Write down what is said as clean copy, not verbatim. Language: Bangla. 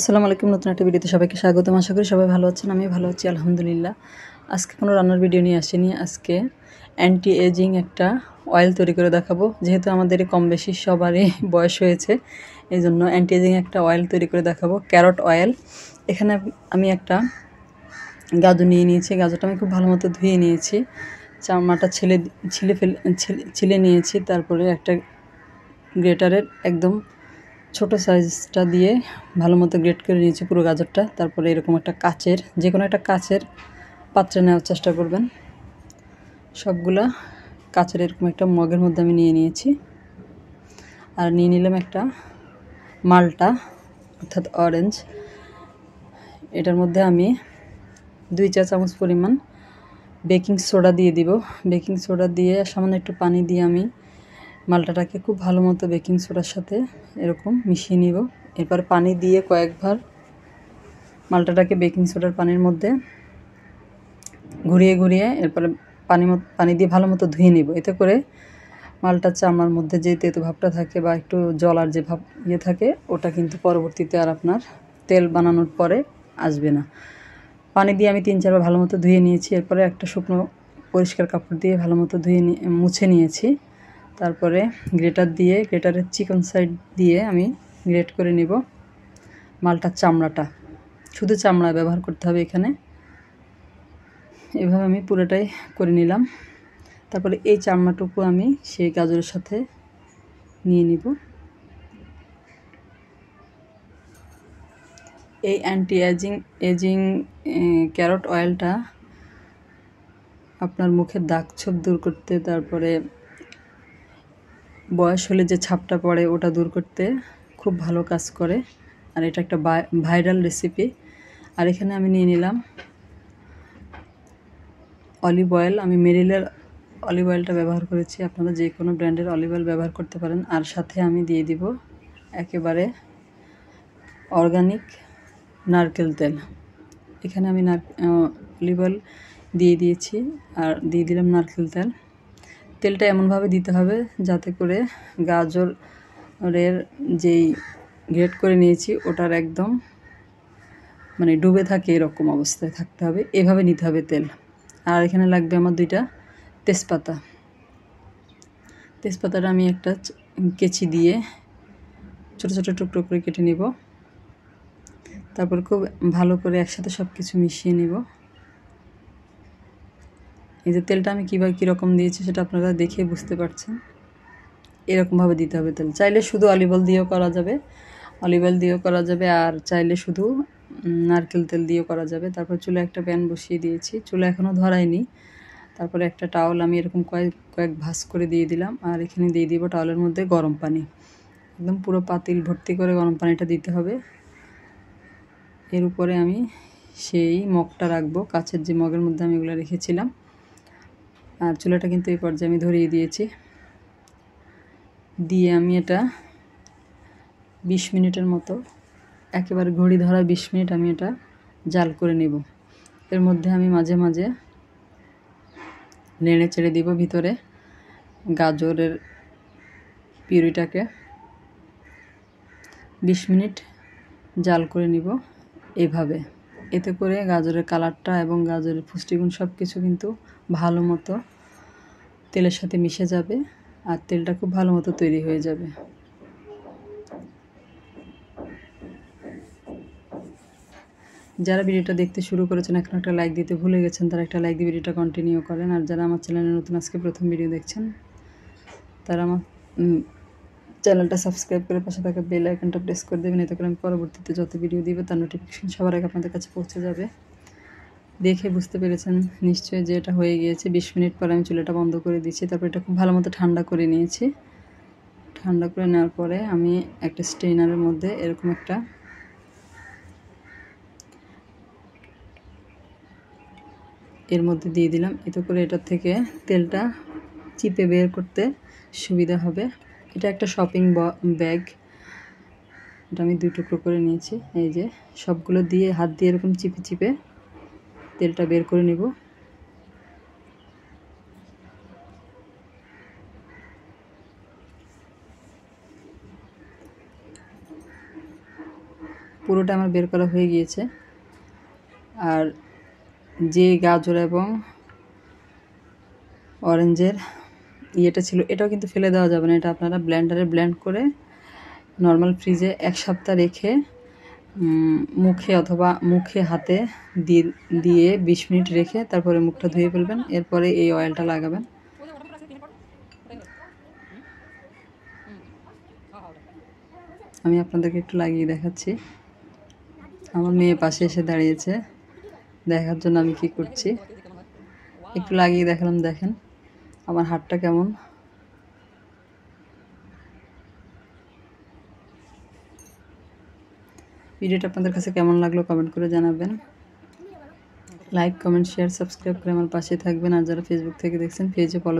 আসসালামু আলাইকুম। নতুন একটা ভিডিওতে সবাইকে স্বাগতম। আশা করি সবাই ভালো আছেন। আমি ভালো আছি আলহামদুলিল্লাহ। আজকে কোনো রান্নার ভিডিও নিয়ে আসিনি। আজকে অ্যান্টি এজিং একটা অয়েল তৈরি করে দেখাবো। যেহেতু আমাদের কম বেশি সবারই বয়স হয়েছে, এই জন্য অ্যান্টি এজিং একটা অয়েল তৈরি করে দেখাবো, ক্যারট অয়েল। এখানে আমি একটা গাজর নিয়ে নিয়েছি। গাজরটা আমি খুব ভালো মতো ধুয়ে নিয়েছি, চামড়াটা ছিলে নিয়েছি। তারপরে একটা গ্রেটারের একদম ছোটো সাইজটা দিয়ে ভালো মতো গ্রেট করে নিয়েছি পুরো গাজরটা। তারপরে এরকম একটা কাচের, যে কোনো একটা কাচের পাত্রে নেওয়ার চেষ্টা করবেন। সবগুলা কাচের এরকম একটা মগের মধ্যে আমি নিয়ে নিয়েছি। আর নিয়ে নিলাম একটা মাল্টা অর্থাৎ অরেঞ্জ। এটার মধ্যে আমি 2 চা চামচ পরিমাণ বেকিং সোডা দিয়ে দিব। বেকিং সোডা দিয়ে সামান্য একটু পানি দিয়ে আমি মালটাটাকে খুব ভালো মতো বেকিং সোডার সাথে এরকম মিশিয়ে নিব। এরপর পানি দিয়ে কয়েকবার মালটাটাকে বেকিং সোডার পানির মধ্যে ঘুরিয়ে ঘুরিয়ে এরপরে পানি দিয়ে ভালো মতো ধুয়ে নিব। এতে করে মালটার চামড়ার মধ্যে যে তেতো ভাবটা থাকে বা একটু জলার যে ভাব থাকে, ওটা কিন্তু পরবর্তীতে আর আপনার তেল বানানোর পরে আসবে না। পানি দিয়ে আমি 3-4 বার ভালো মতো ধুয়ে নিয়েছি। এরপরে একটা শুকনো পরিষ্কার কাপড় দিয়ে ভালো মতো মুছে নিয়েছি। তারপরে গ্রেটারের চিকন সাইড দিয়ে আমি গ্রেট করে নিব মালটার চামড়াটা। শুধু চামড়া ব্যবহার করতে হবে এখানে। এভাবে আমি পুরোটাই করে নিলাম। তারপরে এই চামড়াটুকু আমি সেই গাজরের সাথে নিয়ে নিব। এই অ্যান্টি এজিং ক্যারট অয়েলটা আপনার মুখের দাগ ছোপ দূর করতে, তারপরে বয়স হলে যে ছাপটা পড়ে ওটা দূর করতে খুব ভালো কাজ করে। আর এটা একটা ভাইরাল রেসিপি। আর এখানে আমি নিয়ে নিলাম অলিভ অয়েল। আমি মেরিলের অলিভ অয়েলটা ব্যবহার করেছি। আপনারা যে কোনো ব্র্যান্ডের অলিভ অয়েল ব্যবহার করতে পারেন। আর সাথে আমি দিয়ে দিব একেবারে অর্গানিক নারকেল তেল। এখানে আমি অলিভ অয়েল দিয়ে দিয়েছি আর দিয়ে দিলাম নারকেল তেল। তেলটা এমনভাবে দিতে হবে যাতে করে গাজরের যেই গ্রেট করে নিয়েছি ওটার একদম মানে ডুবে থাকে, এরকম অবস্থায় থাকতে হবে। এভাবে নিতে হবে তেল। আর এখানে লাগবে আমার 2টা তেজপাতা। তেজপাতাটা আমি একটা কেচি দিয়ে ছোটো ছোটো টুকরো করে কেটে নিব। তারপর খুব ভালো করে একসাথে সব কিছু মিশিয়ে নিব। এই যে তেলটা আমি কীরকম দিয়েছি সেটা আপনারা দেখে বুঝতে পারছেন। এরকমভাবে দিতে হবে তেল। চাইলে শুধু অলিভ অয়েল দিয়েও করা যাবে, আর চাইলে শুধু নারকেল তেল দিয়েও করা যাবে। তারপর চুলায় একটা প্যান বসিয়ে দিয়েছি। চুলা এখনও ধরায়নি। তারপরে একটা টাওয়াল আমি এরকম কয়েক ভাঁজ করে দিয়ে দিলাম। আর এখানে দিয়ে দিব টাওয়ালের মধ্যে গরম পানি। একদম পুরো পাতিল ভর্তি করে গরম পানিটা দিতে হবে। এর উপরে আমি সেই মগটা রাখবো, কাচের যে মগের মধ্যে আমি এগুলো রেখেছিলাম। আর চুলাটা কিন্তু এই পর্যায়ে আমি ধরিয়ে দিয়েছি। দিয়ে আমি এটা 20 মিনিটের মতো, একেবারে ঘড়ি ধরা 20 মিনিট আমি এটা জাল করে নেব। এর মধ্যে আমি মাঝে মাঝে নেড়ে চেড়ে দিব ভিতরে গাজরের পিউরিটাকে। 20 মিনিট জাল করে নিব এভাবে। এতে করে গাজরের কালারটা এবং গাজরের পুষ্টিগুণ সব কিছু কিন্তু ভালো মতো তেলের সাথে মিশে যাবে আর তেলটা খুব ভালো মতো তৈরি হয়ে যাবে। যারা ভিডিওটা দেখতে শুরু করেছেন এখন একটা লাইক দিতে ভুলে গেছেন, তারা একটা লাইক দিয়ে ভিডিওটা কন্টিনিউ করেন। আর যারা আমার চ্যানেলে নতুন আজকে প্রথম ভিডিও দেখছেন, তারা আমার চ্যানেলটা সাবস্ক্রাইব করে পাশে থাকা বেল আইকনটা প্রেস করে দেবেন। এতে করে আমি পরবর্তীতে যত ভিডিও দিব তার নোটিফিকেশন সবার আগে আপনাদের কাছে পৌঁছে যাবে। দেখে বুঝতে পেরেছেন নিশ্চয়ই যে এটা হয়ে গিয়েছে। 20 মিনিট পর আমি চুলাটা বন্ধ করে দিচ্ছি। তারপর এটা খুব ভালো মতো ঠান্ডা করে নিয়েছি। ঠান্ডা করে নেওয়ার পরে আমি একটা স্ট্রেনারের মধ্যে এরকম একটা এর মধ্যে দিয়ে দিলাম। এতে করে এটার থেকে তেলটা চিপে বের করতে সুবিধা হবে। এটা একটা শপিং ব্যাগ। এটা আমি 2 টুকরো করে নিয়েছি। এই যে সবগুলো দিয়ে হাত দিয়ে এরকম চিপে চিপে তেলটা বের করে নিব। পুরোটা আমার বের করা হয়ে গিয়েছে। আর যে গাজর এবং অরেঞ্জের ইয়েটা ছিল, এটাও কিন্তু ফেলে দেওয়া যাবে না। এটা আপনারা ব্লেন্ডারে ব্লেন্ড করে নর্মাল ফ্রিজে 1 সপ্তাহ রেখে মুখে অথবা হাতে দিয়ে 20 মিনিট রেখে তারপরে মুখটা ধুয়ে ফেলবেন। এরপরে এই অয়েলটা লাগাবেন। আমি আপনাদেরকে একটু লাগিয়ে দেখাচ্ছি। আমার মেয়ে পাশে এসে দাঁড়িয়েছে দেখার জন্য আমি কি করছি। একটু লাগিয়ে দেখালাম, দেখেন আমার হাতটা কেমন। ভিডিওটা আপনাদের কাছে কেমন লাগলো কমেন্ট করে জানাবেন। লাইক, কমেন্ট, শেয়ার, সাবস্ক্রাইব করে আমার পাশে থাকবেন। আর যারা ফেসবুক থেকে দেখছেন পেজে ফলো